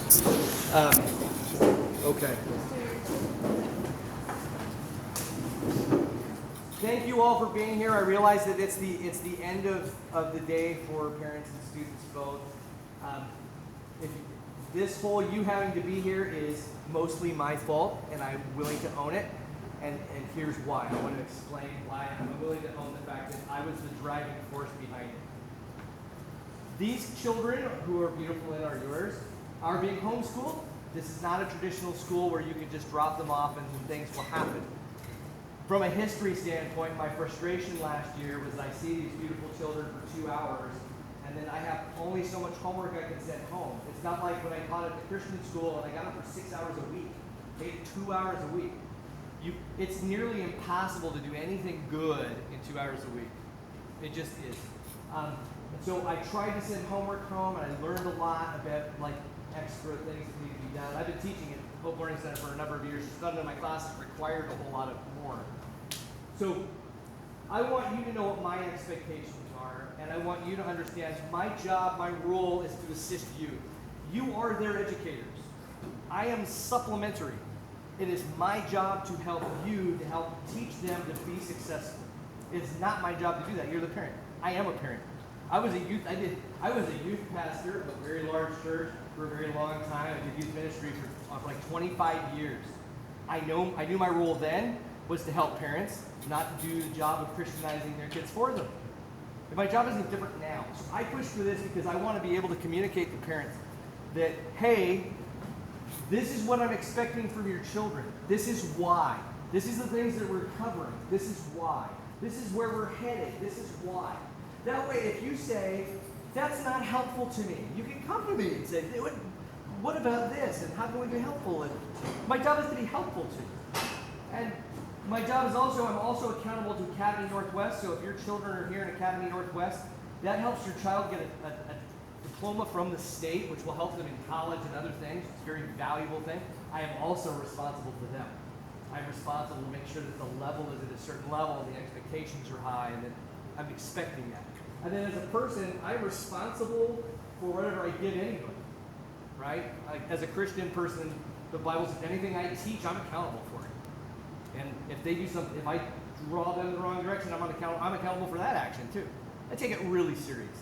Okay. Thank you all for being here. I realize that it's the end of the day for parents and students both. If this whole you having to be here is mostly my fault, and I'm willing to own it. And here's why. I want to explain why I'm willing to own the fact that I was the driving force behind it. These children, who are beautiful and are yours, are being homeschooled. This is not a traditional school where you can just drop them off and things will happen. From a history standpoint, my frustration last year was I see these beautiful children for 2 hours, and then I have only so much homework I can send home. It's not like when I taught at the Christian school and I got them for 6 hours a week. They had 2 hours a week. It's nearly impossible to do anything good in 2 hours a week. It just is. So I tried to send homework home, and I learned a lot about like extra things that need to be done. I've been teaching at Hope Learning Center for a number of years. None of my classes required a whole lot of more. So I want you to know what my expectations are, and I want you to understand my job, my role is to assist you. You are their educators. I am supplementary. It is my job to help you, to help teach them to be successful. It's not my job to do that. You're the parent. I am a parent. I was a youth pastor of a very large church for a very long time. I did youth ministry for like 25 years. I knew my role then was to help parents, not to do the job of Christianizing their kids for them. And my job isn't different now. So I push for this because I want to be able to communicate to parents that, hey, this is what I'm expecting from your children. This is why. This is the things that we're covering. This is why. This is where we're headed. This is why. That way, if you say, that's not helpful to me, you can come to me and say, what about this? And how can we be helpful? And my job is to be helpful to you. And my job is I'm also accountable to Academy Northwest. So if your children are here in Academy Northwest, that helps your child get a diploma from the state, which will help them in college and other things. It's a very valuable thing. I am also responsible for them. I'm responsible to make sure that the level is at a certain level and the expectations are high and that I'm expecting that. And then as a person, I'm responsible for whatever I give anybody, right? As a Christian person, the Bible says anything I teach, I'm accountable for it. And if they do something, if I draw them in the wrong direction, I'm accountable for that action too. I take it really serious.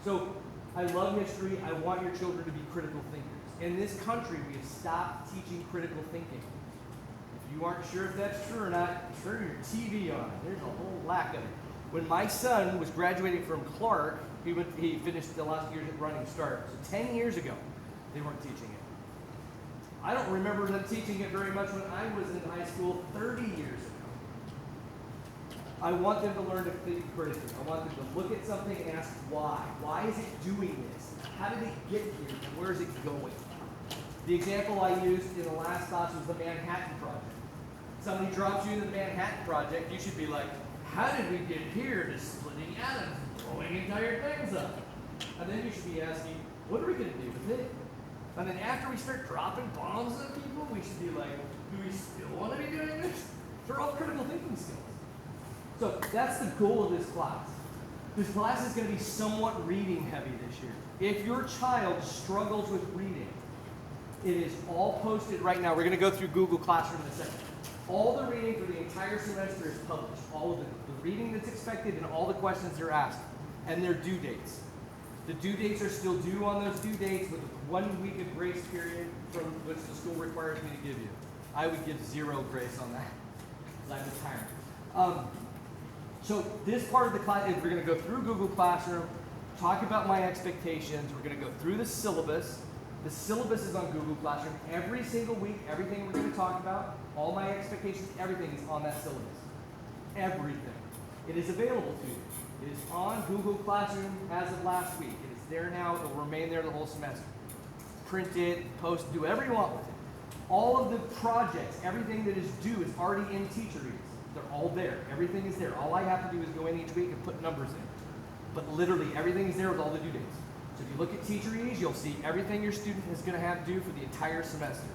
So I love history. I want your children to be critical thinkers. In this country, we have stopped teaching critical thinking. If you aren't sure if that's true or not, turn your TV on. There's a whole lack of it. When my son was graduating from Clark, he finished the last years at Running Start. So 10 years ago, they weren't teaching it. I don't remember them teaching it very much when I was in high school 30 years ago. I want them to learn to think critically. I want them to look at something and ask why. Why is it doing this? How did it get here? And where is it going? The example I used in the last class was the Manhattan Project. Somebody drops you in the Manhattan Project, you should be like, how did we get here to splitting atoms and blowing entire things up? And then you should be asking, what are we going to do with it? And then after we start dropping bombs on people, we should be like, do we still want to be doing this? They're all critical thinking skills. So that's the goal of this class. This class is going to be somewhat reading heavy this year. If your child struggles with reading, it is all posted right now. We're going to go through Google Classroom in a second. All the reading for the entire semester is published. All of the reading that's expected and all the questions they're asked. And their due dates. The due dates are still due on those due dates with 1 week of grace period from which the school requires me to give you. I would give 0 grace on that because I'm a tyrant. So this part of the class is we're going to go through Google Classroom, talk about my expectations. We're going to go through the syllabus. The syllabus is on Google Classroom. Every single week, everything we're going to talk about, all my expectations, everything is on that syllabus. Everything. It is available to you. It is on Google Classroom as of last week. It is there now. It will remain there the whole semester. Print it, post, do whatever you want with it. All of the projects, everything that is due is already in Teacher Reads. They're all there. Everything is there. All I have to do is go in each week and put numbers in. But literally, everything is there with all the due dates. So if you look at Teacher Reads, you'll see everything your student is going to have due for the entire semester.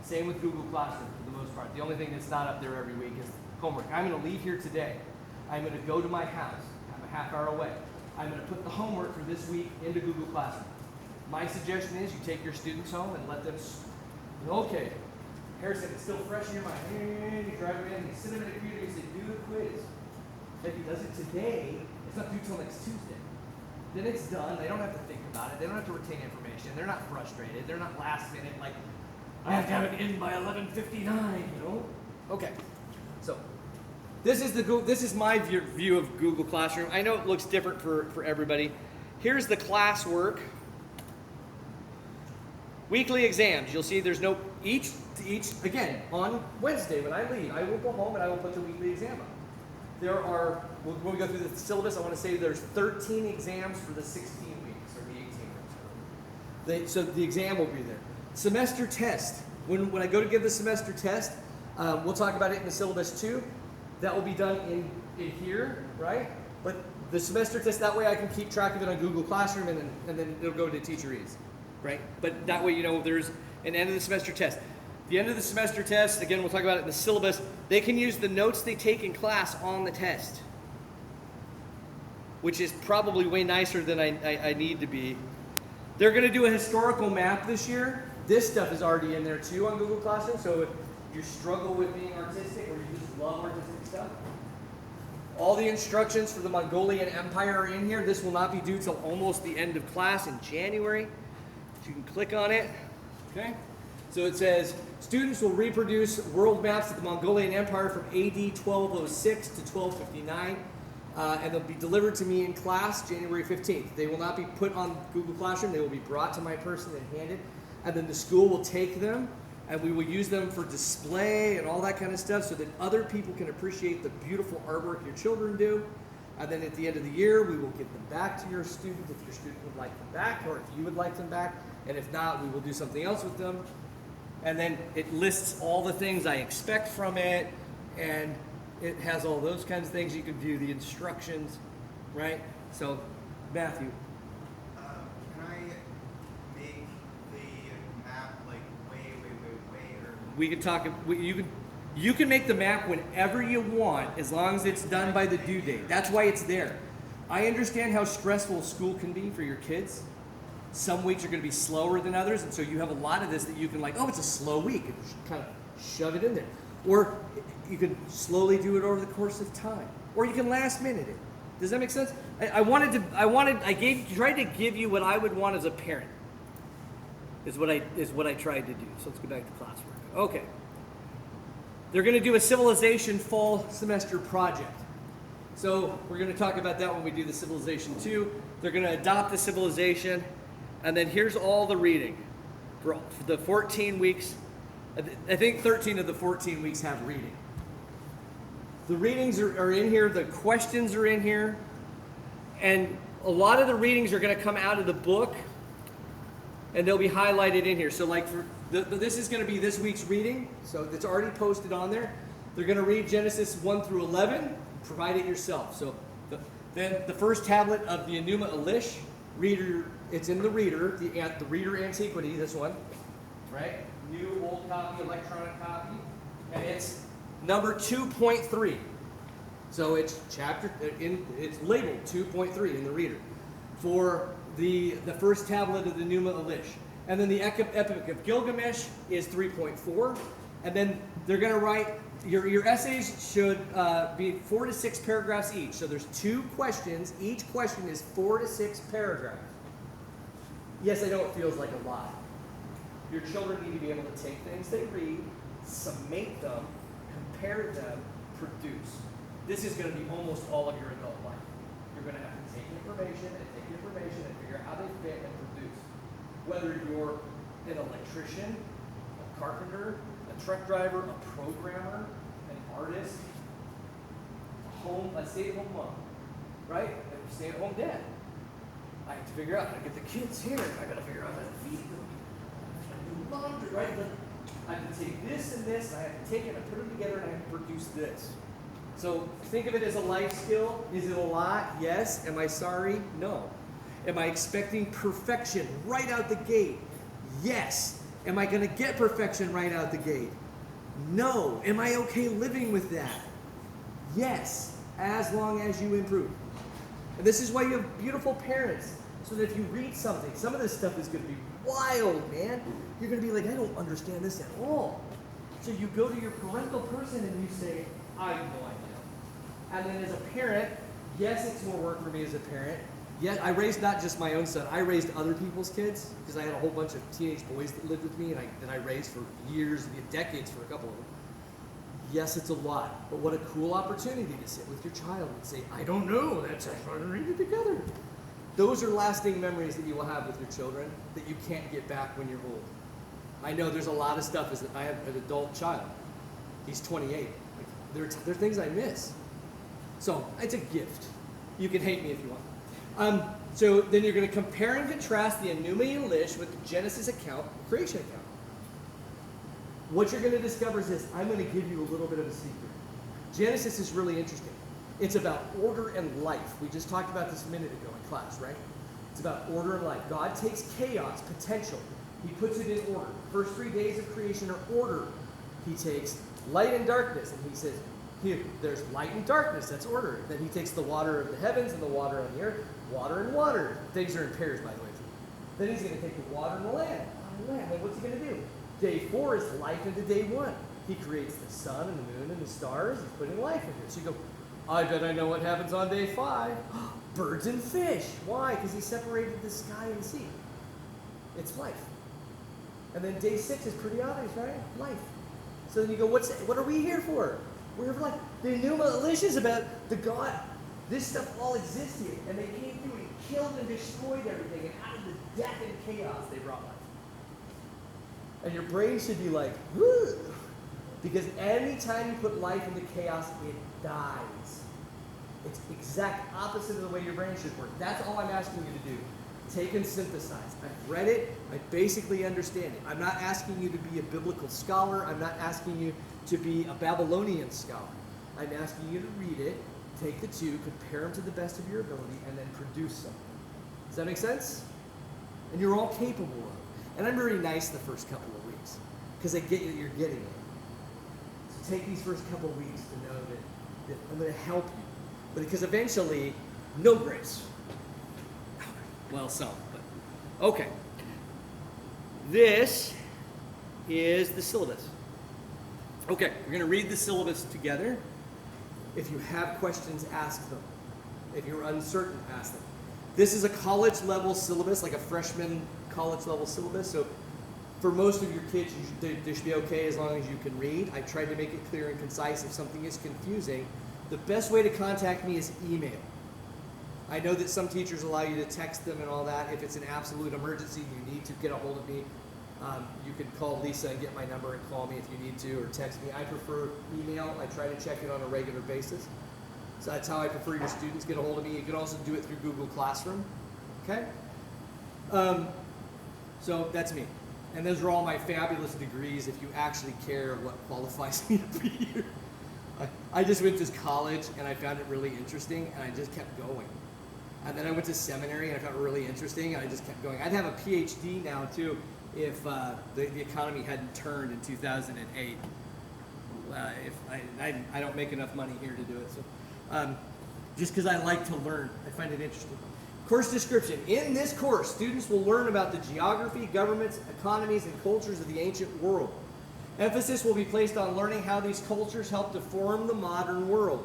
Same with Google Classroom for the most part. The only thing that's not up there every week is homework. I'm going to leave here today. I'm going to go to my house. I'm a half hour away. I'm going to put the homework for this week into Google Classroom. My suggestion is you take your students home and let them, okay, Harrison, it's still fresh in your mind. And you drive them in, you sit them in a computer, you say, do the quiz. If he does it today, it's not due till next Tuesday. Then it's done. They don't have to think about it. They don't have to retain information. They're not frustrated. They're not last minute like, I have to have it in by 11:59, you know? Okay. So this is my view of Google Classroom. I know it looks different for everybody. Here's the classwork. Weekly exams. You'll see there's no each again on Wednesday when I leave, I will go home and I will put the weekly exam up. There are, when we go through the syllabus, I want to say there's 13 exams for the 16 weeks, or the 18 weeks. So the exam will be there. Semester test. When I go to give the semester test, we'll talk about it in the syllabus too. That will be done in here, right? But the semester test, that way I can keep track of it on Google Classroom, and then it'll go to Teacher Ease, right? But that way, you know, there's an end of the semester test. The end of the semester test, again, we'll talk about it in the syllabus, they can use the notes they take in class on the test, which is probably way nicer than I need to be. They're going to do a historical map this year. This stuff is already in there too on Google Classroom, so if you struggle with being artistic or you just love artistic stuff, all the instructions for the Mongolian Empire are in here. This will not be due till almost the end of class in January. So you can click on it, okay? So it says, students will reproduce world maps of the Mongolian Empire from AD 1206 to 1259, and they'll be delivered to me in class January 15th. They will not be put on Google Classroom. They will be brought to my person and handed, and then the school will take them, and we will use them for display and all that kind of stuff so that other people can appreciate the beautiful artwork your children do. And then at the end of the year, we will give them back to your student if your student would like them back, or if you would like them back. And if not, we will do something else with them. And then it lists all the things I expect from it, and it has all those kinds of things. You can view the instructions, right? So, Matthew. Can I make the map like way, or? We can talk. You can make the map whenever you want, as long as it's done by the due date. That's why it's there. I understand how stressful school can be for your kids. Some weeks are going to be slower than others, and so you have a lot of this that you can like, oh, it's a slow week, and kind of shove it in there. Or you can slowly do it over the course of time. Or you can last minute it. Does that make sense? I tried to give you what I would want as a parent. Is what I tried to do. So let's go back to classwork. Okay. They're going to do a civilization fall semester project. So we're going to talk about that when we do the civilization 2. They're going to adopt the civilization, and then here's all the reading for the 14 weeks. I think 13 of the 14 weeks have reading. The readings are in here. The questions are in here. And a lot of the readings are going to come out of the book, and they'll be highlighted in here. So like this is going to be this week's reading. So it's already posted on there. They're going to read Genesis 1 through 11. Provide it yourself. So then the first tablet of the Enuma Elish, reader, it's in the reader, the reader antiquity, this one, right? New, old copy, electronic copy, and it's number 2.3. So it's it's labeled 2.3 in the reader for the first tablet of the Enuma Elish. And then the Epic of Gilgamesh is 3.4. And then they're going to write, your essays should be 4 to 6 paragraphs each. So there's 2 questions. Each question is 4 to 6 paragraphs. Yes, I know it feels like a lot. Your children need to be able to take things they read, summate them, compare them, produce. This is going to be almost all of your adult life. You're going to have to take information and figure out how they fit and produce. Whether you're an electrician, a carpenter, a truck driver, a programmer, an artist, a stay-at-home mom, right? A stay-at-home dad. I have to figure out how to get the kids here. I got to figure out how to feed them. I have to do laundry, right? I have to take this and this, and I have to take it and put them together, and I have to produce this. So think of it as a life skill. Is it a lot? Yes. Am I sorry? No. Am I expecting perfection right out the gate? Yes. Am I going to get perfection right out the gate? No. Am I okay living with that? Yes, as long as you improve. And this is why you have beautiful parents So that if you read something, some of this stuff is going to be wild, man. You're going to be like, I don't understand this at all. So you go to your parental person and you say, I have no idea. And then as a parent, yes, it's more work for me as a parent. Yes, I raised not just my own son, I raised other people's kids because I had a whole bunch of teenage boys that lived with me and that I raised for years, decades for a couple of them. Yes, it's a lot, but what a cool opportunity to sit with your child and say, I don't know, that's how to read it together. Those are lasting memories that you will have with your children that you can't get back when you're old. I know there's a lot of stuff. I have an adult child. He's 28. There are things I miss. So it's a gift. You can hate me if you want. So then you're going to compare and contrast the Enuma Elish with the Genesis account, the creation account. What you're going to discover is this. I'm going to give you a little bit of a secret. Genesis is really interesting. It's about order and life. We just talked about this a minute ago in class, right? It's about order and life. God takes chaos, potential. He puts it in order. First 3 days of creation are order. He takes light and darkness, and he says, here, there's light and darkness, that's order. Then he takes the water of the heavens and the water on the earth, water and water. Things are in pairs, by the way. Then he's going to take the water and the land. Then what's he going to do? Day 4 is life into day 1. He creates the sun and the moon and the stars. He's putting life into it. So you go, I bet I know what happens on day 5. Birds and fish. Why? Because he separated the sky and the sea. It's life. And then day 6 is pretty obvious, right? Life. So then you go, what are we here for? We're here for life. The Enuma Elish is about the God. This stuff all existed, and they came through and killed and destroyed everything, and out of the death and chaos, they brought life. And your brain should be like, whoo! Because anytime you put life into chaos, it dies. It's the exact opposite of the way your brain should work. That's all I'm asking you to do. Take and synthesize. I've read it. I basically understand it. I'm not asking you to be a biblical scholar. I'm not asking you to be a Babylonian scholar. I'm asking you to read it, take the two, compare them to the best of your ability, and then produce something. Does that make sense? And you're all capable of it. And I'm very nice the first couple of weeks because I get that you're getting it. So take these first couple of weeks to know that I'm going to help you. But because eventually, no grace. Well, some, but okay. This is the syllabus. Okay, we're going to read the syllabus together. If you have questions, ask them. If you're uncertain, ask them. This is a college level syllabus, like a freshman college level syllabus. So for most of your kids, they should be okay as long as you can read. I tried to make it clear and concise. If something is confusing, the best way to contact me is email. I know that some teachers allow you to text them and all that. If it's an absolute emergency, you need to get a hold of me. You can call Lisa and get my number and call me if you need to, or text me. I prefer email. I try to check it on a regular basis. So that's how I prefer your students get a hold of me. You can also do it through Google Classroom. Okay? So that's me. And those are all my fabulous degrees if you actually care what qualifies me to be here. I just went to college and I found it really interesting and I just kept going. And then I went to seminary and I found it really interesting and I just kept going. I'd have a PhD now too if the economy hadn't turned in 2008. If I don't make enough money here to do it. So just because I like to learn, I find it interesting. Course description. In this course, students will learn about the geography, governments, economies, and cultures of the ancient world. Emphasis will be placed on learning how these cultures help to form the modern world.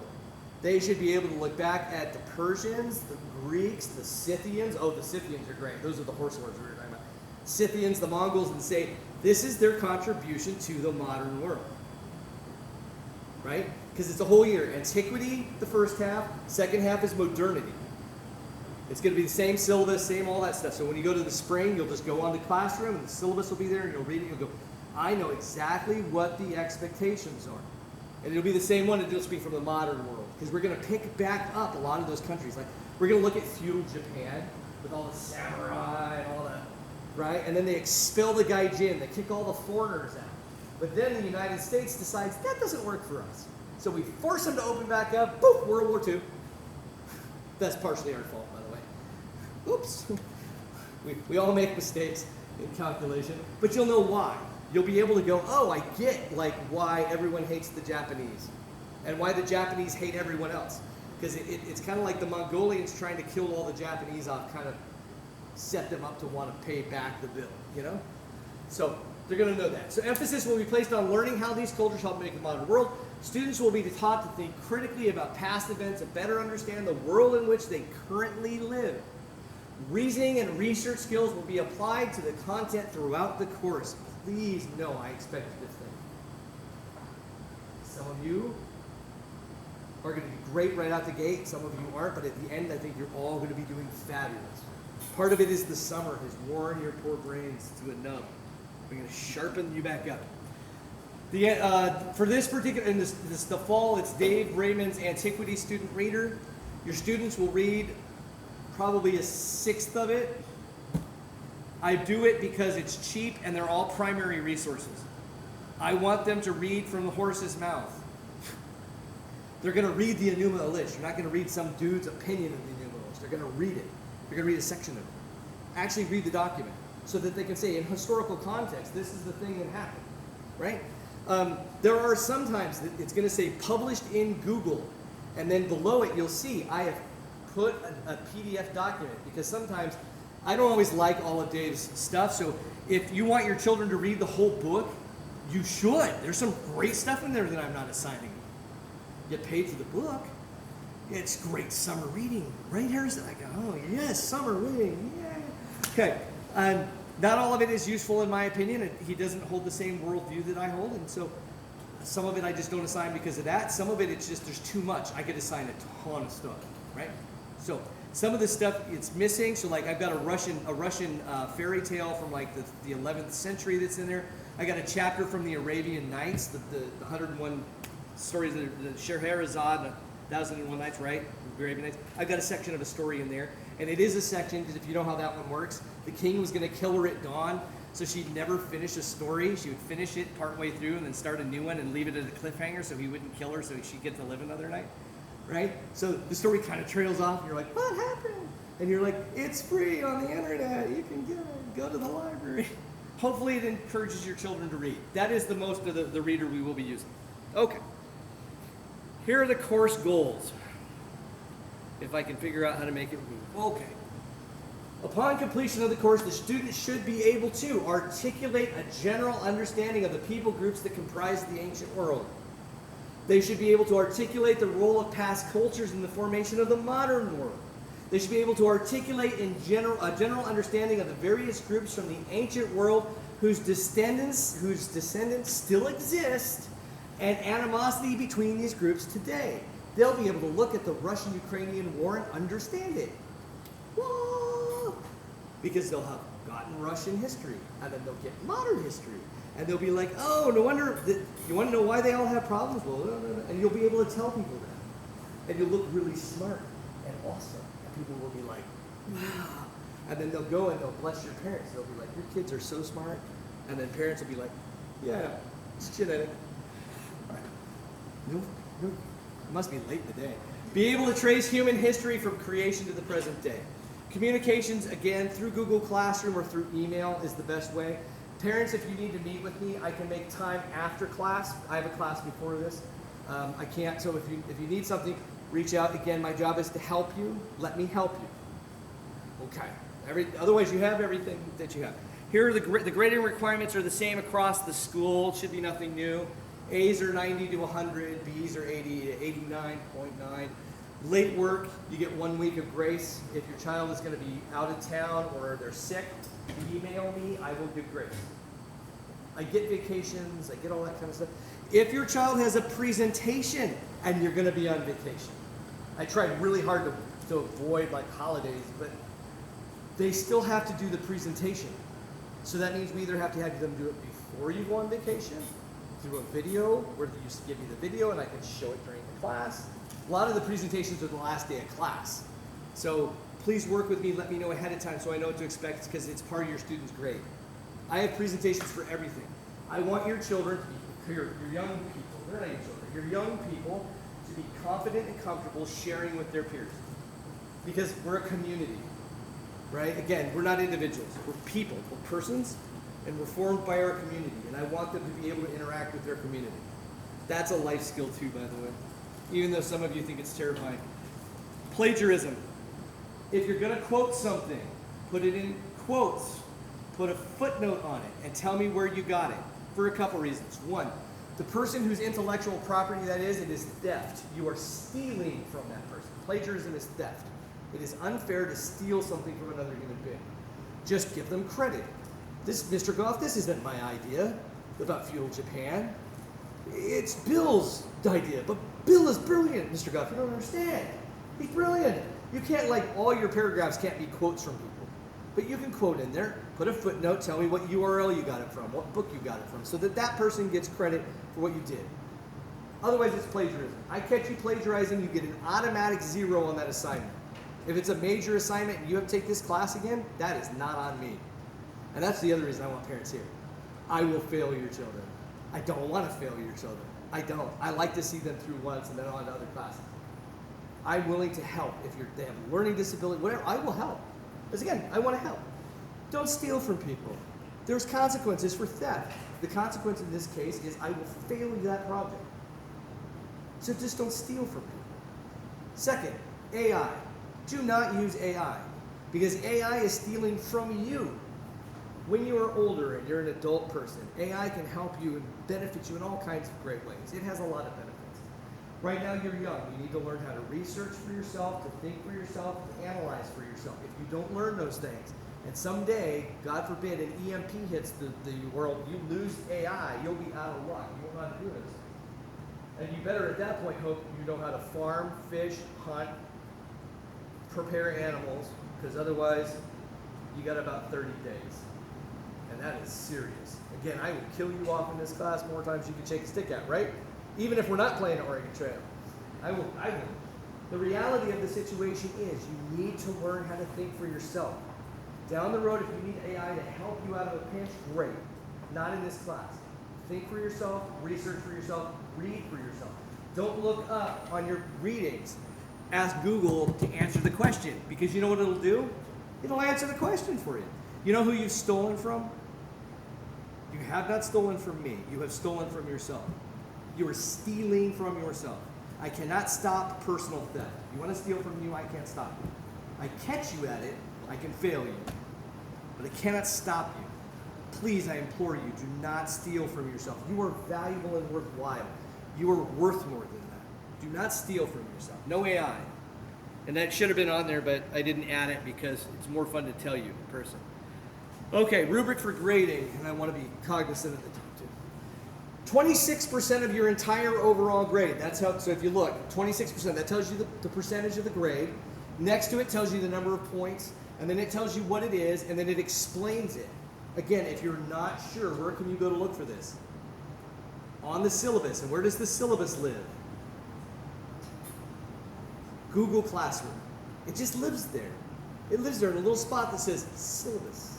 They should be able to look back at the Persians, the Greeks, the Scythians. Oh, the Scythians are great. Those are the horse lords we were talking about. Scythians, the Mongols, and say, this is their contribution to the modern world. Right? Because it's a whole year. Antiquity, the first half. Second half is modernity. It's going to be the same syllabus, same all that stuff. So when you go to the spring, you'll just go on the classroom, and the syllabus will be there, and you'll read it, and you'll go, I know exactly what the expectations are. And it'll be the same one, it'll just be from the modern world. Because we're going to pick back up a lot of those countries. Like, we're going to look at feudal Japan with all the samurai and all that, right? And then they expel the gaijin, they kick all the foreigners out. But then the United States decides that doesn't work for us. So we force them to open back up, boop, World War II. That's partially our fault, by the way. Oops. We all make mistakes in calculation, but you'll know why. You'll be able to go, oh, I get like why everyone hates the Japanese and why the Japanese hate everyone else. Because it's kind of like the Mongolians trying to kill all the Japanese off kind of set them up to want to pay back the bill, you know? So they're going to know that. So emphasis will be placed on learning how these cultures help make the modern world. Students will be taught to think critically about past events and better understand the world in which they currently live. Reasoning and research skills will be applied to the content throughout the course. Please know I expect this thing. Some of you are going to be great right out the gate. Some of you aren't, but at the end, I think you're all going to be doing fabulous. Part of it is the summer has worn your poor brains to a nub. We're going to sharpen you back up. For this particular, in the fall, it's Dave Raymond's Antiquity Student Reader. Your students will read probably a sixth of it. I do it because it's cheap and they're all primary resources. I want them to read from the horse's mouth. They're going to read the Enuma Elish. You're not going to read some dude's opinion of the Enuma Elish. They're going to read it. They're going to read a section of it. Actually read the document so that they can say, in historical context, this is the thing that happened, right? There are sometimes that it's going to say published in Google, and then below it you'll see I have put a PDF document, because sometimes I don't always like all of Dave's stuff. So if you want your children to read the whole book, you should. There's some great stuff in there that I'm not assigning. Get paid for the book. It's great summer reading. Right here is like, oh yes, summer reading. Yay. Okay. Not all of it is useful in my opinion. He doesn't hold the same worldview that I hold, and so some of it I just don't assign because of that. Some of it, it's just there's too much. I could assign a ton of stuff, right? So some of the stuff it's missing. So like I've got a Russian fairy tale from like the 11th century that's in there. I got a chapter from the Arabian Nights, the 101 stories, the Scheherazade, 1001 Nights, right? The Arabian Nights. I've got a section of a story in there, and it is a section because if you know how that one works, the king was going to kill her at dawn, so she'd never finish a story. She would finish it partway through and then start a new one and leave it at a cliffhanger so he wouldn't kill her, so she'd get to live another night, right? So the story kind of trails off, and you're like, what happened? And you're like, it's free on the internet. You can get it. Go to the library. Hopefully it encourages your children to read. That is the most of the reader we will be using. Okay. Here are the course goals. If I can figure out how to make it move. Okay. Upon completion of the course, the student should be able to articulate a general understanding of the people groups that comprise the ancient world. They should be able to articulate the role of past cultures in the formation of the modern world. They should be able to articulate a general understanding of the various groups from the ancient world whose descendants still exist, and animosity between these groups today. They'll be able to look at the Russian-Ukrainian war and understand it. Whoa! Because they'll have gotten Russian history, and then they'll get modern history. And they'll be like, oh, no wonder, you want to know why they all have problems? Well, and you'll be able to tell people that. And you'll look really smart and awesome. And people will be like, wow. And then they'll go and they'll bless your parents. They'll be like, your kids are so smart. And then parents will be like, yeah, it's genetic. All right. No, it must be late in the day. Be able to trace human history from creation to the present day. Communications, again, through Google Classroom or through email is the best way. Parents, if you need to meet with me, I can make time after class. I have a class before this. I can't, so if you need something, reach out. Again, my job is to help you. Let me help you. Okay. Otherwise, you have everything that you have. Here are the grading requirements are the same across the school. Should be nothing new. A's are 90 to 100. B's are 80 to 89.9. Late work, you get 1 week of grace. If your child is going to be out of town or they're sick, email me. I will give grace. I get vacations. I get all that kind of stuff. If your child has a presentation and you're going to be on vacation, I tried really hard to avoid like holidays, but they still have to do the presentation. So that means we either have to have them do it before you go on vacation, through a video, where they used to give me the video and I can show it during the class. A lot of the presentations are the last day of class. So please work with me, let me know ahead of time so I know what to expect because it's part of your student's grade. I have presentations for everything. I want your children to be, your young people, they're not your children, your young people to be confident and comfortable sharing with their peers. Because we're a community, right? Again, we're not individuals, we're people, we're persons, and we're formed by our community, and I want them to be able to interact with their community. That's a life skill too, by the way, even though some of you think it's terrifying. Plagiarism. If you're going to quote something, Put it in quotes. Put a footnote on it and tell me where you got it for a couple reasons. One, the person whose intellectual property that is, it is theft. You are stealing from that person. Plagiarism is theft. It is unfair to steal something from another human being. Just give them credit. This, Mr. Goff, this isn't my idea about feudal Japan. It's Bill's idea, but Bill is brilliant, Mr. Goff. You don't understand. He's brilliant. You can't, like, all your paragraphs can't be quotes from people. But you can quote in there, put a footnote, tell me what URL you got it from, what book you got it from, so that that person gets credit for what you did. Otherwise, it's plagiarism. I catch you plagiarizing, you get an automatic 0 on that assignment. If it's a major assignment and you have to take this class again, that is not on me. And that's the other reason I want parents here. I will fail your children. I don't want to fail your children. I don't. I like to see them through once and then on to other classes. I'm willing to help. If they have a learning disability, whatever, I will help. Because again, I want to help. Don't steal from people. There's consequences for theft. The consequence in this case is I will fail you that project. So just don't steal from people. Second, AI. Do not use AI. Because AI is stealing from you. When you are older and you're an adult person, AI can help you and benefit you in all kinds of great ways. It has a lot of benefits. Right now you're young. You need to learn how to research for yourself, to think for yourself, to analyze for yourself. If you don't learn those things, and someday, God forbid, an EMP hits the world, you lose AI, you'll be out of luck. You won't know how to do this. And you better at that point hope you know how to farm, fish, hunt, prepare animals, because otherwise you got about 30 days. And that is serious. Again, I will kill you off in this class more times than you can shake a stick at, right? Even if we're not playing Oregon Trail. I will. The reality of the situation is you need to learn how to think for yourself. Down the road, if you need AI to help you out of a pinch, great. Not in this class. Think for yourself, research for yourself, read for yourself. Don't look up on your readings. Ask Google to answer the question, because you know what it'll do? It'll answer the question for you. You know who you've stolen from? You have not stolen from me. You have stolen from yourself. You are stealing from yourself. I cannot stop personal theft. You want to steal from you, I can't stop you. I catch you at it, I can fail you. But I cannot stop you. Please, I implore you, do not steal from yourself. You are valuable and worthwhile. You are worth more than that. Do not steal from yourself. No AI. And that should have been on there, but I didn't add it because it's more fun to tell you in person. Okay, rubric for grading, and I want to be cognizant of the time too. 26% of your entire overall grade. That's how, so if you look, 26%, that tells you the percentage of the grade. Next to it tells you the number of points, and then it tells you what it is, and then it explains it. Again, if you're not sure, where can you go to look for this? On the syllabus. And where does the syllabus live? Google Classroom. It just lives there. It lives there in a little spot that says syllabus.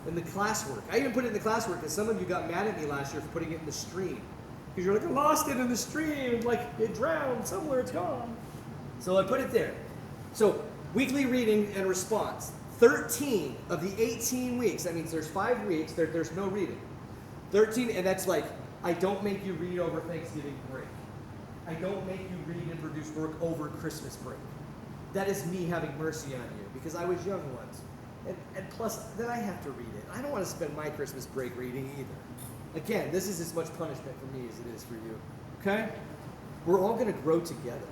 In the classwork. I even put it in the classwork because some of you got mad at me last year for putting it in the stream. Because you're like, I lost it in the stream. Like, it drowned. Somewhere it's gone. So I put it there. So, weekly reading and response. 13 of the 18 weeks. That means there's 5 weeks. There's no reading. 13, and that's like, I don't make you read over Thanksgiving break. I don't make you read and produce work over Christmas break. That is me having mercy on you because I was young once. And plus, then I have to read it. I don't want to spend my Christmas break reading either. Again, this is as much punishment for me as it is for you. Okay? We're all going to grow together.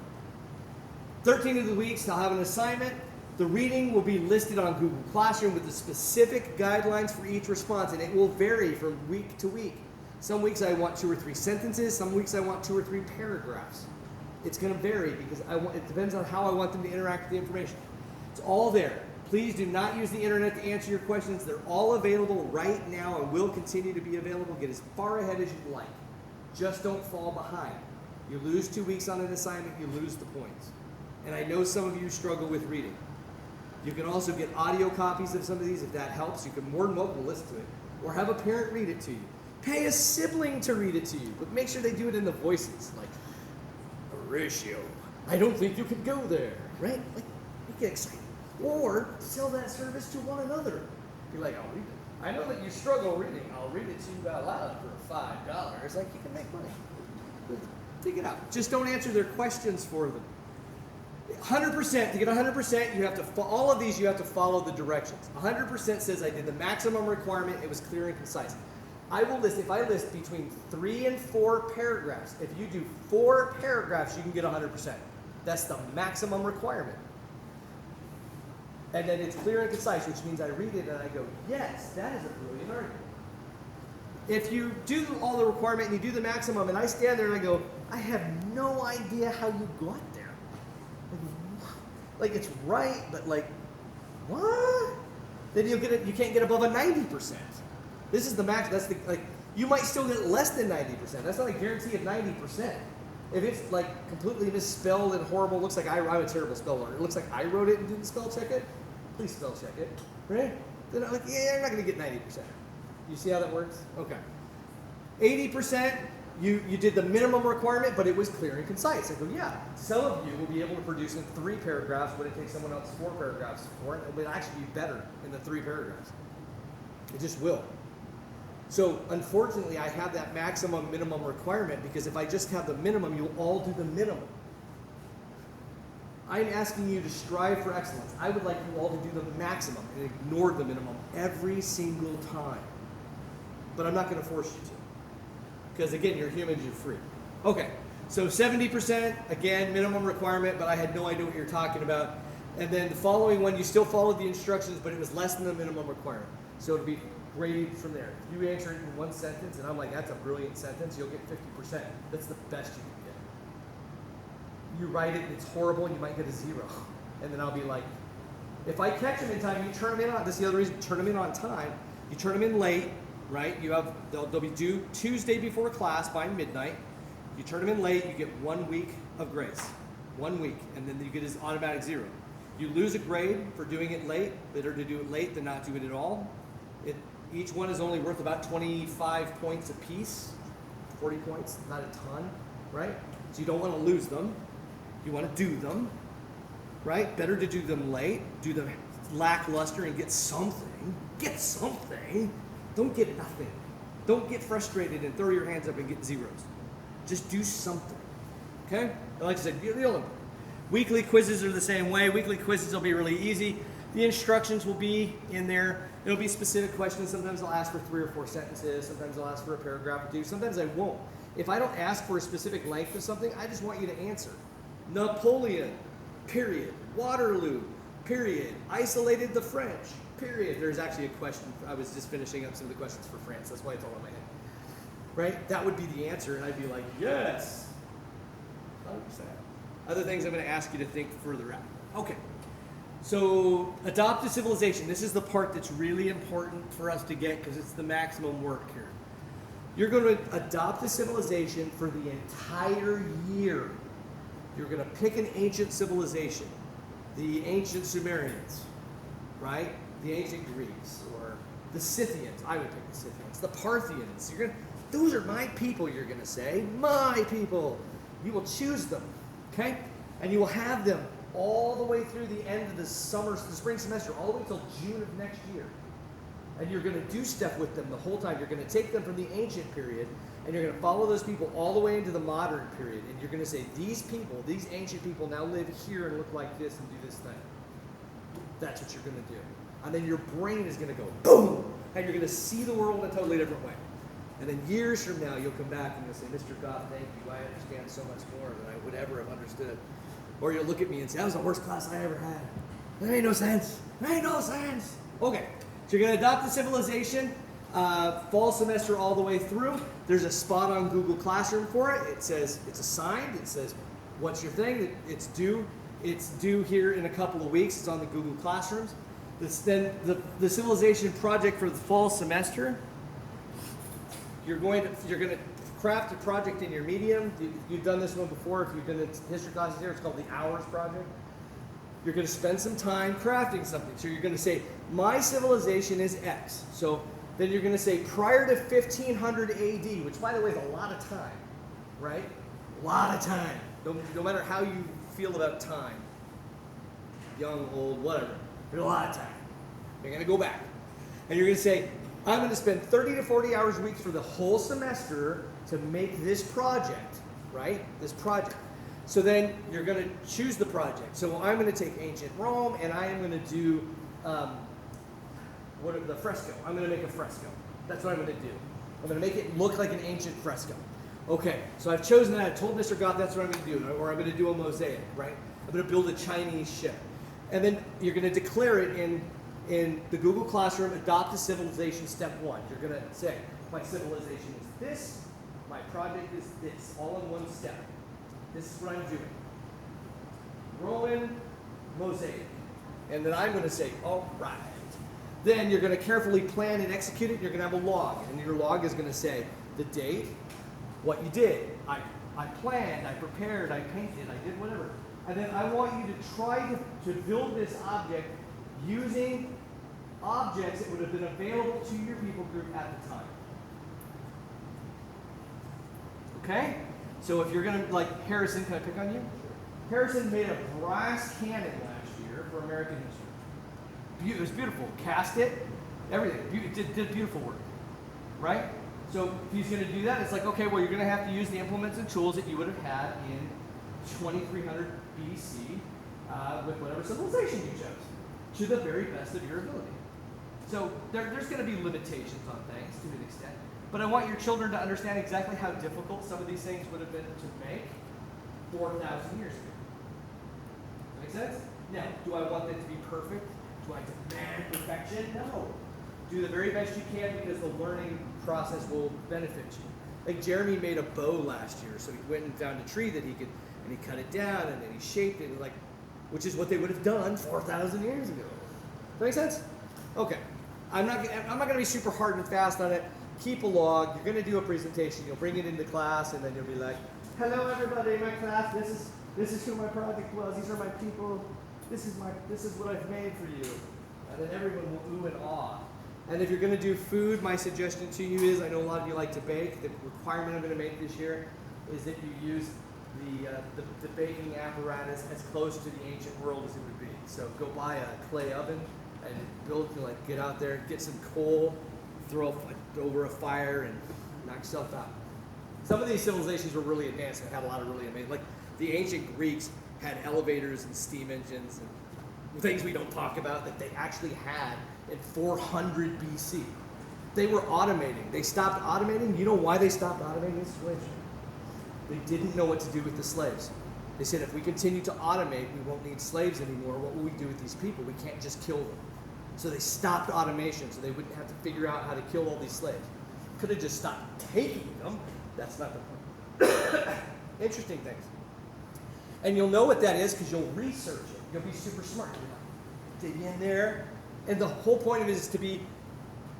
13 of the weeks, I'll have an assignment. The reading will be listed on Google Classroom with the specific guidelines for each response, and it will vary from week to week. Some weeks I want 2 or 3 sentences. Some weeks I want 2 or 3 paragraphs. It's going to vary because it depends on how I want them to interact with the information. It's all there. Please do not use the internet to answer your questions. They're all available right now and will continue to be available. Get as far ahead as you'd like. Just don't fall behind. You lose 2 weeks on an assignment, you lose the points. And I know some of you struggle with reading. You can also get audio copies of some of these if that helps. You can more than welcome listen to it. Or have a parent read it to you. Pay a sibling to read it to you. But make sure they do it in the voices. Like, Horatio, I don't think you could go there. Right? Like, you get excited. Or sell that service to one another. Be like, I'll read it. I know that you struggle reading. I'll read it to you out loud for $5. Like, you can make money. Take it out. Just don't answer their questions for them. 100%, to get 100%, you have to, all of these you have to follow the directions. 100% says I did the maximum requirement, it was clear and concise. I will list, if I list between 3 and 4 paragraphs, if you do 4 paragraphs, you can get 100%. That's the maximum requirement. And then it's clear and concise, which means I read it and I go, yes, that is a brilliant argument. If you do all the requirement and you do the maximum, and I stand there and I go, I have no idea how you got there. Like it's right, but like, what? Then you'll get it. You can't get above a 90%. This is the max. That's the like. You might still get less than 90%. That's not a guarantee of 90%. If it's like completely misspelled and horrible, looks like I'm a terrible speller. It looks like I wrote it and didn't spell check it. Please spell check it, right? Then I'm like, yeah, you're not going to get 90%. You see how that works? Okay. 80%. You did the minimum requirement, but it was clear and concise. I go, yeah, some of you will be able to produce in 3 paragraphs what it takes someone else 4 paragraphs for, and it will actually be better in the 3 paragraphs. It just will. So unfortunately, I have that maximum minimum requirement because if I just have the minimum, you'll all do the minimum. I'm asking you to strive for excellence. I would like you all to do the maximum and ignore the minimum every single time. But I'm not going to force you to. Because again, you're humans, you're free. Okay, so 70%, again, minimum requirement, but I had no idea what you're talking about. And then the following one, you still followed the instructions, but it was less than the minimum requirement. So it'd be graded from there. If you answer it in 1 sentence, and I'm like, that's a brilliant sentence, you'll get 50%. That's the best you can get. You write it and it's horrible, you might get a 0. And then I'll be like, if I catch them in time, you turn them in on, this is the other reason, turn them in on time. You turn them in late, right? They'll be due Tuesday before class by midnight. You turn them in late, you get 1 week of grace. 1 week, and then you get his automatic 0. You lose a grade for doing it late. Better to do it late than not do it at all. Each one is only worth about 25 points a piece. 40 points, not a ton, right? So you don't want to lose them. You want to do them, right? Better to do them late, do them lackluster and get something. Get something. Don't get nothing. Don't get frustrated and throw your hands up and get 0s. Just do something, okay? Like I said, weekly quizzes are the same way. Weekly quizzes will be really easy. The instructions will be in there. It'll be specific questions. Sometimes I'll ask for 3 or 4 sentences. Sometimes I'll ask for a paragraph or 2. Sometimes I won't. If I don't ask for a specific length of something, I just want you to answer. Napoleon, period. Waterloo, period. Isolated the French, period. There's actually a question. I was just finishing up some of the questions for France. That's why it's all in my head. Right? That would be the answer, and I'd be like, yes. 100%. Other things I'm going to ask you to think further out. Okay. So, adopt a civilization. This is the part that's really important for us to get because it's the maximum work here. You're going to adopt a civilization for the entire year. You're going to pick an ancient civilization. The ancient Sumerians, right? The ancient Greeks, or the Scythians. I would pick the Scythians. The Parthians. Those are my people, you're going to say. My people. You will choose them, okay? And you will have them all the way through the end of the spring semester, all the way until June of next year. And you're going to do stuff with them the whole time. You're going to take them from the ancient period, and you're going to follow those people all the way into the modern period. And you're going to say, these people, these ancient people now live here and look like this and do this thing. That's what you're going to do. And then your brain is going to go, boom! And you're going to see the world in a totally different way. And then years from now, you'll come back and you'll say, Mr. Goff, thank you. I understand so much more than I would ever have understood. Or you'll look at me and say, that was the worst class I ever had. That ain't no sense. That ain't no sense. Okay, so you're going to adopt the civilization, fall semester all the way through. There's a spot on Google Classroom for it. It says, it's assigned. It says, what's your thing? It's due. It's due here in a couple of weeks. It's on the Google Classrooms. Then the civilization project for the fall semester, you're going to craft a project in your medium. You've done this one before. If you've been in history classes here, it's called the Hours Project. You're going to spend some time crafting something. So you're going to say, my civilization is X. So then you're going to say, prior to 1500 AD, which by the way is a lot of time, right? A lot of time. No matter how you feel about time, young, old, whatever, there's a lot of time. You're going to go back. And you're going to say, I'm going to spend 30 to 40 hours a week for the whole semester to make this project, right? This project. So then you're going to choose the project. So I'm going to take ancient Rome, and I am going to do the fresco. I'm going to make a fresco. That's what I'm going to do. I'm going to make it look like an ancient fresco. Okay, so I've chosen that. I told Mr. Goff that's what I'm going to do, or I'm going to do a mosaic, right? I'm going to build a Chinese ship. And then you're going to declare it in the Google Classroom, adopt a civilization step 1. You're going to say, my civilization is this, my project is this, all in one step. This is what I'm doing. Roman mosaic. And then I'm going to say, all right. Then you're going to carefully plan and execute it. You're going to have a log. And your log is going to say the date, what you did. I planned, I prepared, I painted, I did whatever. And then I want you to try to build this object using objects that would have been available to your people group at the time. Okay? So if you're going to, like Harrison, can I pick on you? Harrison made a brass cannon last year for American history. It was beautiful. Cast it, everything. It did beautiful work. Right? So if he's going to do that, it's like, okay, well, you're going to have to use the implements and tools that you would have had in 2300 BC with whatever civilization you chose, to the very best of your ability. So there's going to be limitations on things to an extent, but I want your children to understand exactly how difficult some of these things would have been to make 4,000 years ago. Make sense? Now, do I want them to be perfect? Do I demand perfection? No. Do the very best you can because the learning process will benefit you. Like Jeremy made a bow last year, so he went and found a tree that he could, and he cut it down, and then he shaped it, like, which is what they would have done 4,000 years ago. Does that make sense? Okay. I'm not going to be super hard and fast on it. Keep a log. You're going to do a presentation. You'll bring it into class, and then you'll be like, "Hello, everybody, my class. This is who my project was. These are my people. This is what I've made for you." And then everyone will ooh and ah. And if you're going to do food, my suggestion to you is, I know a lot of you like to bake. The requirement I'm going to make this year is that you use the baking apparatus as close to the ancient world as it would be. So go buy a clay oven and build, get out there, get some coal, throw over a fire, and knock yourself out. Some of these civilizations were really advanced and had a lot of really amazing, like the ancient Greeks had elevators and steam engines and things we don't talk about that they actually had in 400 BC. They were automating. They stopped automating. You know why they stopped automating this situation? They didn't know what to do with the slaves. They said, if we continue to automate, we won't need slaves anymore. What will we do with these people? We can't just kill them. So they stopped automation so they wouldn't have to figure out how to kill all these slaves. Could have just stopped taking them. That's not the point. Interesting things. And you'll know what that is because you'll research it. You'll be super smart. You'll dig in there. And the whole point of it is to be,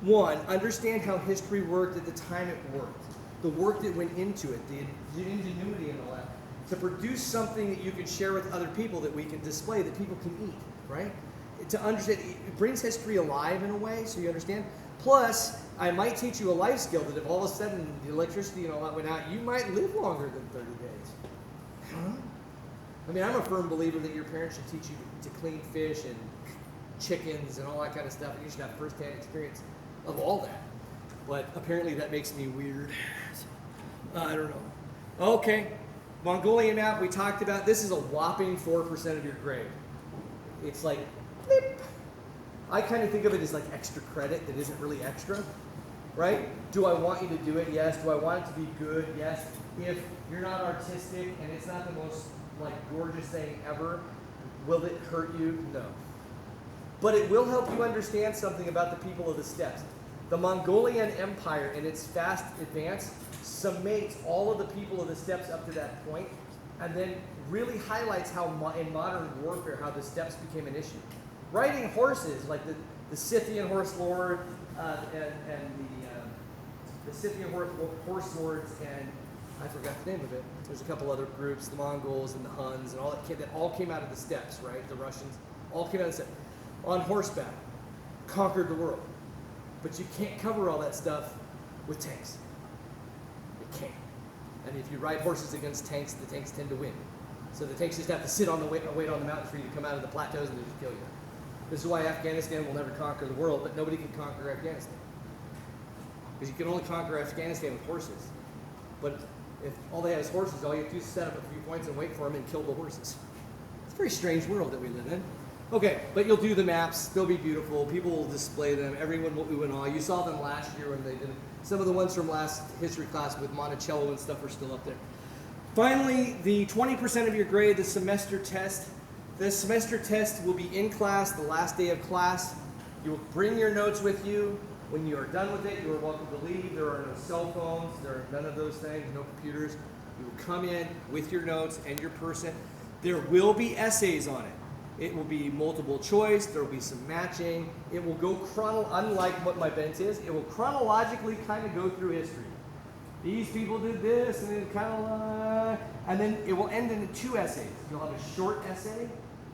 one, understand how history worked at the time it worked. The work that went into it, the ingenuity and all that, to produce something that you can share with other people that we can display, that people can eat, right? To understand, it brings history alive in a way, so you understand. Plus, I might teach you a life skill that if all of a sudden the electricity and all that went out, you might live longer than 30 days. Huh? I mean, I'm a firm believer that your parents should teach you to clean fish and chickens and all that kind of stuff, and you should have first-hand experience of all that. But apparently that makes me weird. I don't know. Okay, Mongolian map we talked about. This is a whopping 4% of your grade. It's like, beep. I kind of think of it as like extra credit that isn't really extra, right? Do I want you to do it? Yes. Do I want it to be good? Yes. If you're not artistic and it's not the most like gorgeous thing ever, will it hurt you? No. But it will help you understand something about the people of the steppes. The Mongolian Empire, in its fast advance, summates all of the people of the steppes up to that point, and then really highlights how in modern warfare, how the steppes became an issue. Riding horses, like the Scythian horse lord and the Scythian horse lords, and I forgot the name of it. There's a couple other groups, the Mongols and the Huns, and all that all came out of the steppes, right? The Russians all came out of the steppes. On horseback, conquered the world. But you can't cover all that stuff with tanks. You can't. And if you ride horses against tanks, the tanks tend to win. So the tanks just have to sit on the wait on the mountains for you to come out of the plateaus and they just kill you. This is why Afghanistan will never conquer the world, but nobody can conquer Afghanistan. Because you can only conquer Afghanistan with horses. But If all they have is horses, all you have to do is set up a few points and wait for them and kill the horses. It's a very strange world that we live in. Okay, but you'll do the maps. They'll be beautiful. People will display them. Everyone will ooh and awe. You saw them last year when they did it. Some of the ones from last history class with Monticello and stuff are still up there. Finally, the 20% of your grade, the semester test. The semester test will be in class, the last day of class. You will bring your notes with you. When you are done with it, you are welcome to leave. There are no cell phones. There are none of those things, no computers. You will come in with your notes and your person. There will be essays on it. It will be multiple choice. There will be some matching. It will go unlike what my bent is, it will chronologically kind of go through history. These people did this, and then kind of, and then it will end in 2 essays. You'll have a short essay,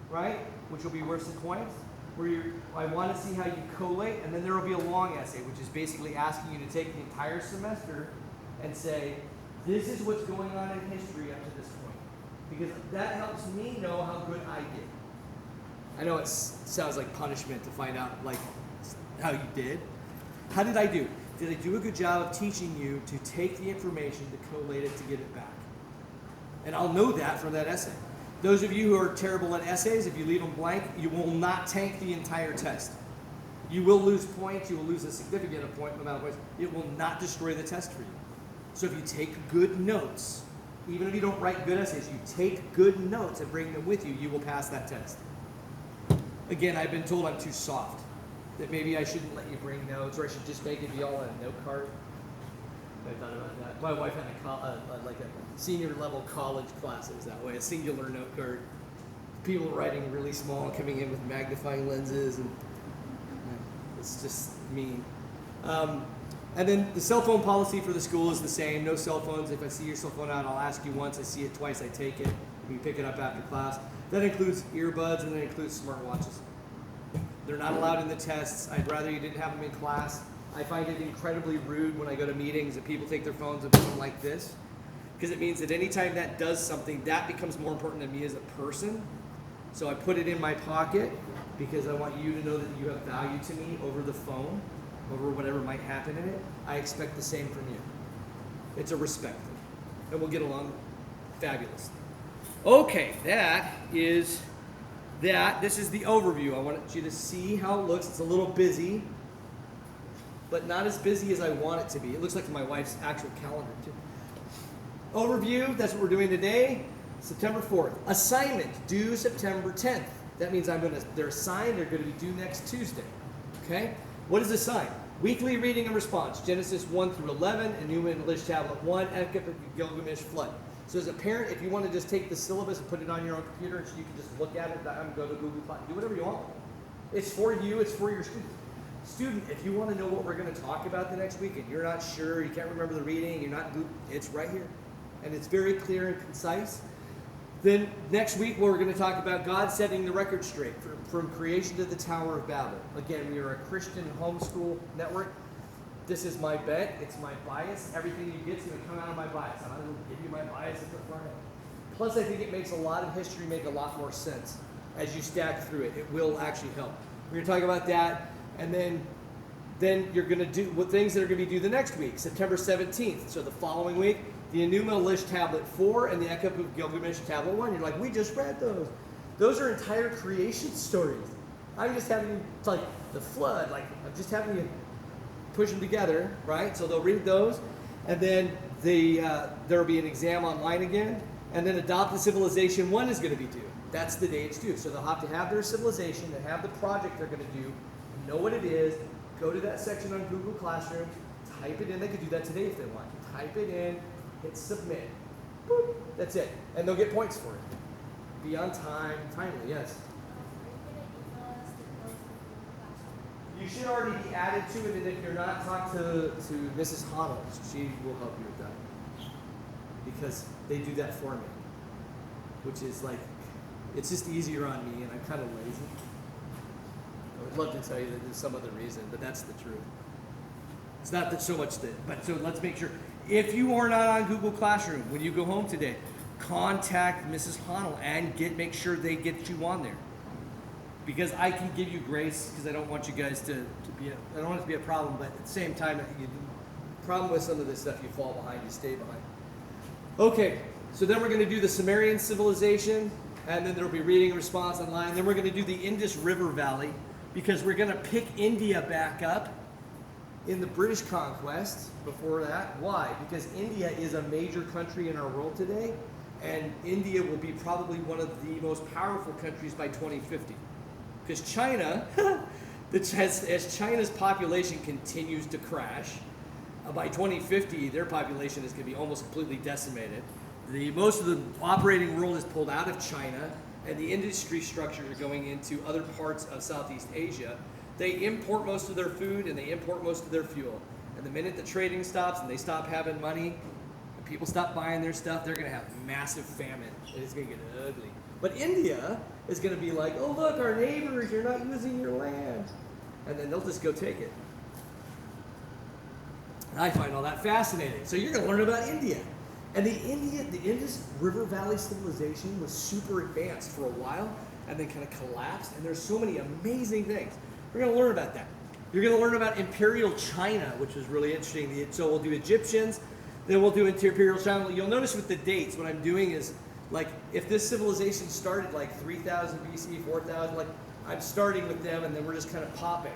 right, which will be worth some points, where I want to see how you collate, and then there will be a long essay, which is basically asking you to take the entire semester and say, this is what's going on in history up to this point. Because that helps me know how good I did. I know it sounds like punishment to find out like how you did. How did I do? Did I do a good job of teaching you to take the information, to collate it, to give it back? And I'll know that from that essay. Those of you who are terrible at essays, if you leave them blank, you will not tank the entire test. You will lose points. You will lose a significant amount of points. It will not destroy the test for you. So if you take good notes, even if you don't write good essays, you take good notes and bring them with you, you will pass that test. Again, I've been told I'm too soft, that maybe I shouldn't let you bring notes, or I should just make it be all on a note card. I thought about that. My wife had like a senior level college classes that way, a singular note card. People writing really small, coming in with magnifying lenses, and it's just mean. And then the cell phone policy for the school is the same. No cell phones. If I see your cell phone out, I'll ask you once. I see it twice, I take it. You can pick it up after class. That includes earbuds, and that includes smartwatches. They're not allowed in the tests. I'd rather you didn't have them in class. I find it incredibly rude when I go to meetings and people take their phones and put them like this, because it means that anytime that does something, that becomes more important to me as a person. So I put it in my pocket because I want you to know that you have value to me over the phone, over whatever might happen in it. I expect the same from you. It's a respect thing, and we'll get along fabulous. Okay, that is that. This is the overview. I want you to see how it looks. It's a little busy, but not as busy as I want it to be. It looks like my wife's actual calendar, too. Overview, that's what we're doing today. September 4th. Assignment, due September 10th. That means they're assigned, they're going to be due next Tuesday. Okay? What is assigned? Weekly reading and response. Genesis 1 through 11, Enuma Elish Tablet 1, Epic of Gilgamesh Flood. So as a parent, if you want to just take the syllabus and put it on your own computer, and so you can just look at it, go to Google Class, do whatever you want. It's for you, it's for your student. Student, if you want to know what we're going to talk about the next week and you're not sure, you can't remember the reading, it's right here. And it's very clear and concise. Then next week we're going to talk about God setting the record straight from creation to the Tower of Babel. Again, we are a Christian homeschool network. This is my bent, it's my bias. Everything you get is going to come out of my bias. I'm not going to give you my bias at the front end. Plus, I think it makes a lot of history make a lot more sense as you stack through it. It will actually help. We're going to talk about that, and then you're going to do what things that are going to be due the next week, September 17th. So the following week, the Enuma Elish Tablet 4 and the Epic of Gilgamesh Tablet 1. You're like, we just read those. Those are entire creation stories. I'm just having you, it's like the flood, like I'm just having you push them together, right? So they'll read those, and then there'll be an exam online again, and then Adopt the Civilization 1 is going to be due. That's the day it's due. So they'll have to have their civilization, they have the project they're going to do, know what it is, go to that section on Google Classroom, type it in. They could do that today if they want. Type it in, hit submit. Boop, that's it. And they'll get points for it. Be on time, timely, yes. You should already be added to it, and if you're not, talk to Mrs. Hoddle. She will help you with that. Because they do that for me. Which is like, it's just easier on me, and I'm kind of lazy. I would love to tell you that there's some other reason, but that's the truth. It's not that so much that, but so let's make sure. If you are not on Google Classroom, when you go home today, contact Mrs. Hoddle and make sure they get you on there. Because I can give you grace, because I don't want you guys I don't want it to be a problem, but at the same time, problem with some of this stuff, you fall behind, you stay behind. Okay, so then we're going to do the Sumerian civilization, and then there'll be reading and response online. Then we're going to do the Indus River Valley, because we're going to pick India back up in the British conquest before that. Why? Because India is a major country in our world today, and India will be probably one of the most powerful countries by 2050. Because China, as China's population continues to crash, by 2050, their population is going to be almost completely decimated. Most of the operating world is pulled out of China, and the industry structures are going into other parts of Southeast Asia. They import most of their food and they import most of their fuel. And the minute the trading stops and they stop having money, and people stop buying their stuff, they're going to have massive famine. And it's going to get ugly. But India is going to be like, oh look, our neighbors, you're not using your land. And then they'll just go take it. And I find all that fascinating. So you're going to learn about India. And the Indus River Valley civilization was super advanced for a while and then kind of collapsed. And there's so many amazing things. We're going to learn about that. You're going to learn about Imperial China, which is really interesting. So we'll do Egyptians, then we'll do Imperial China. You'll notice with the dates, what I'm doing is, like, if this civilization started like 3000 BC, 4000, like, I'm starting with them and then we're just kind of popping.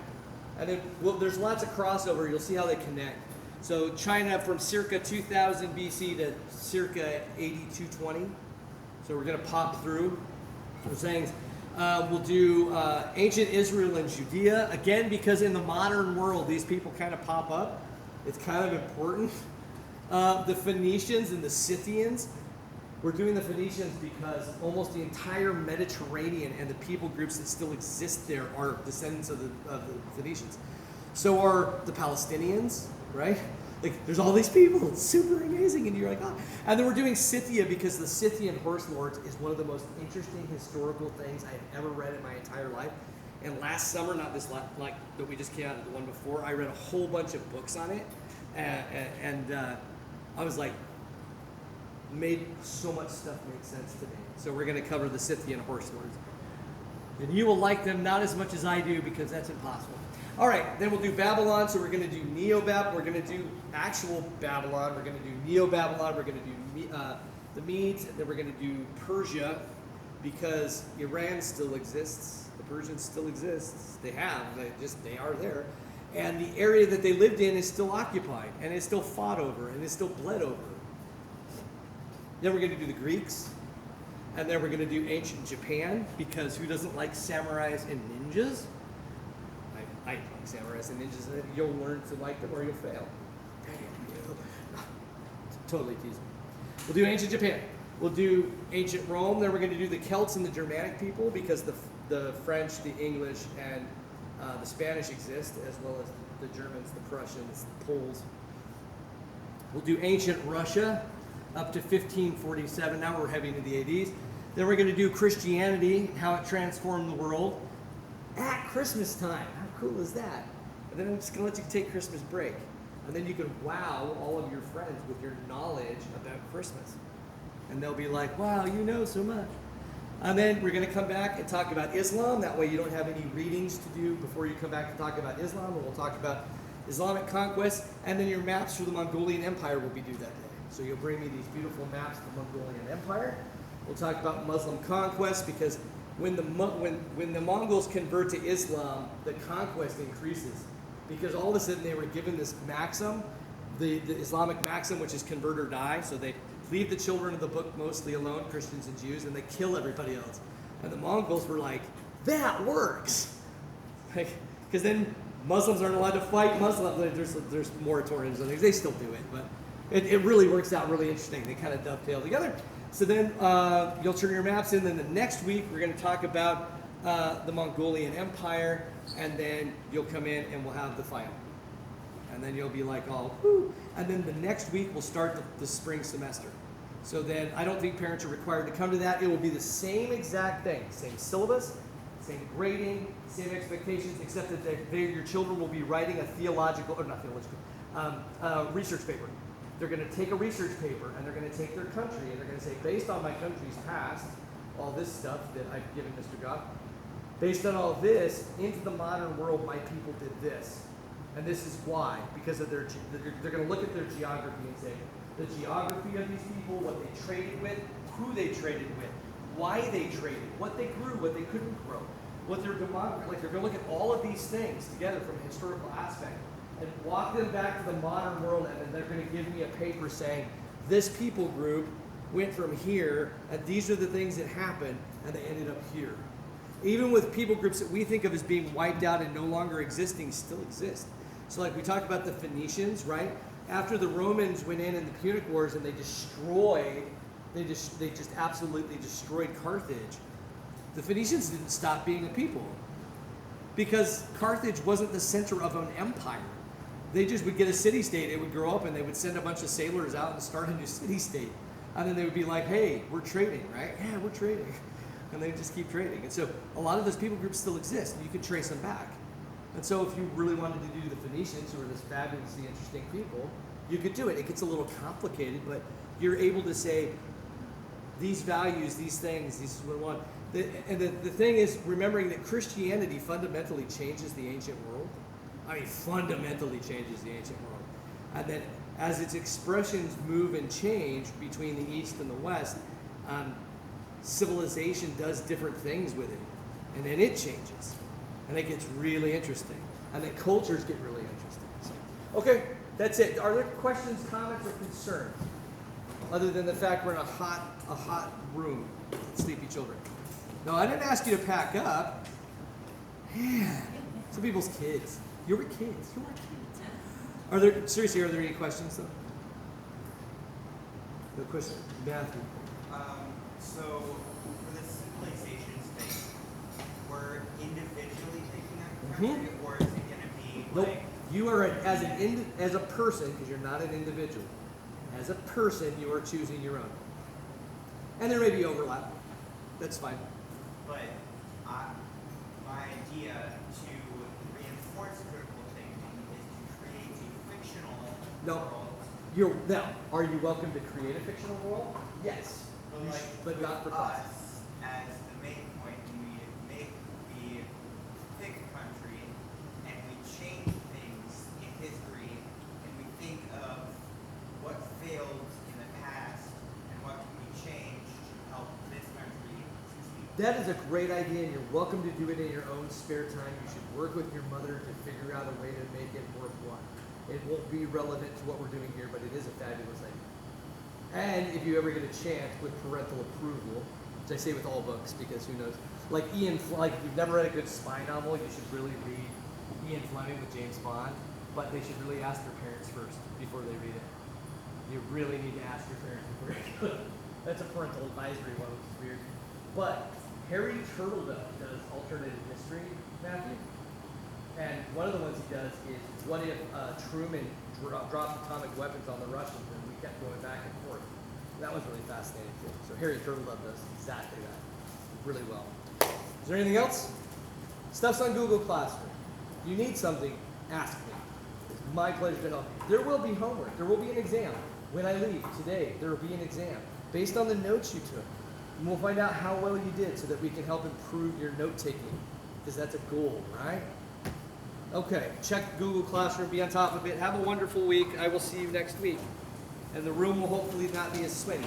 And then there's lots of crossover. You'll see how they connect. So China from circa 2000 BC to circa 8220. So we're going to pop through. We're saying we'll do ancient Israel and Judea. Again, because in the modern world, these people kind of pop up. It's kind of important. The Phoenicians and the Scythians. We're doing the Phoenicians because almost the entire Mediterranean and the people groups that still exist there are descendants of the Phoenicians. So are the Palestinians, right? Like, there's all these people. It's super amazing. And you're like, oh. And then we're doing Scythia because the Scythian horse lords is one of the most interesting historical things I've ever read in my entire life. And last summer, not this like that we just came out of the one before, I read a whole bunch of books on it. And I was like, made so much stuff make sense to me. So we're going to cover the Scythian horse lords. And you will like them not as much as I do because that's impossible. All right, then we'll do Babylon. So we're going to do Neo-Babylon. We're going to do actual Babylon. We're going to do Neo-Babylon. We're going to do the Medes. And then we're going to do Persia because Iran still exists. The Persians still exist. They are there. And the area that they lived in is still occupied and is still fought over and is still bled over. Then we're going to do the Greeks. And then we're going to do ancient Japan because who doesn't like samurais and ninjas? I like samurais and ninjas. And you'll learn to like them or you'll fail. Totally teasing. We'll do ancient Japan. We'll do ancient Rome. Then we're going to do the Celts and the Germanic people because the French, the English, and the Spanish exist, as well as the Germans, the Prussians, the Poles. We'll do ancient Russia up to 1547. Now we're heading into the 80s. Then we're going to do Christianity, how it transformed the world at Christmas time. How cool is that? And then I'm just going to let you take Christmas break. And then you can wow all of your friends with your knowledge about Christmas. And they'll be like, wow, you know so much. And then we're going to come back and talk about Islam. That way you don't have any readings to do before you come back to talk about Islam. And we'll talk about Islamic conquest. And then your maps for the Mongolian Empire will be due that day. So you'll bring me these beautiful maps of the Mongolian Empire. We'll talk about Muslim conquest because when the Mongols convert to Islam, the conquest increases. Because all of a sudden they were given this maxim, the Islamic maxim, which is convert or die. So they leave the children of the book mostly alone, Christians and Jews, and they kill everybody else. And the Mongols were like, that works. Because then Muslims aren't allowed to fight Muslims. There's moratoriums and things. They still do it, but it really works out really interesting. They kind of dovetail together. So then you'll turn your maps in. Then the next week we're going to talk about the Mongolian Empire, and then you'll come in and we'll have the final. And then you'll be like, oh, whoo. And then the next week we'll start the spring semester. So then I don't think parents are required to come to that. It will be the same exact thing, same syllabus, same grading, same expectations, except that your children will be writing a research paper. They're going to take a research paper and they're going to take their country and they're going to say, based on my country's past, all this stuff that I've given Mr. Goff, based on all this, into the modern world, my people did this. And this is why, because of they're going to look at their geography and say, the geography of these people, what they traded with, who they traded with, why they traded, what they grew, what they couldn't grow, what their demography, like they're going to look at all of these things together from a historical aspect and walk them back to the modern world, and then they're going to give me a paper saying, this people group went from here, and these are the things that happened, and they ended up here. Even with people groups that we think of as being wiped out and no longer existing, still exist. So like we talked about the Phoenicians, right? After the Romans went in the Punic Wars and they just absolutely destroyed Carthage, the Phoenicians didn't stop being a people because Carthage wasn't the center of an empire. They just would get a city-state, it would grow up, and they would send a bunch of sailors out and start a new city-state. And then they would be like, hey, we're trading, right? Yeah, we're trading. And they just keep trading. And so a lot of those people groups still exist, and you can trace them back. And so if you really wanted to do the Phoenicians, who are this fabulously interesting people, you could do it. It gets a little complicated, but you're able to say, these values, these things, this is what I want. And the thing is, remembering that Christianity fundamentally changes the ancient world. I mean, fundamentally changes the ancient world. And then as its expressions move and change between the East and the West, civilization does different things with it. And then it changes. And it gets really interesting. And then cultures get really interesting. So, okay, that's it. Are there questions, comments, or concerns? Other than the fact we're in a hot room with sleepy children. No, I didn't ask you to pack up. Man, some people's kids. You were kids. You were kids. Seriously, are there any questions though? No question. Matthew. So for the civilization space, we're individually taking that country, or is it going to be Nope. like? You are as a person, because you're not an individual. As a person, you are choosing your own. And there may be overlap. That's fine. But my idea to reinforce critical thinking is to create a fictional world. Now, are you welcome to create a fictional world? Yes. But not for us us. as the main point, we pick a country and we change things in history, and we think of what failed in the past and what can be changed to help this country succeed. That is a great idea, and you're welcome to do it in your own spare time. You should work with your mother to figure out a way to make it worthwhile. It won't be relevant to what we're doing here, but it is a fabulous idea. And if you ever get a chance with parental approval, which I say with all books because who knows, like if you've never read a good spy novel, you should really read Ian Fleming with James Bond, but they should really ask their parents first before they read it. You really need to ask your parents before you do it. That's a parental advisory one, which is weird. But Harry Turtledove does alternative history, Matthew. And one of the ones he does is, what if Truman dropped atomic weapons on the Russians and we kept going back and forth? That was really fascinating too. So Harry Turtledove does exactly that really well. Is there anything else? Stuff's on Google Classroom. If you need something, ask me. It's my pleasure to help you. There will be homework. There will be an exam. When I leave today, there will be an exam based on the notes you took. And we'll find out how well you did so that we can help improve your note-taking, because that's a goal, right? Okay, check Google Classroom, be on top of it. Have a wonderful week. I will see you next week. And the room will hopefully not be as sweaty.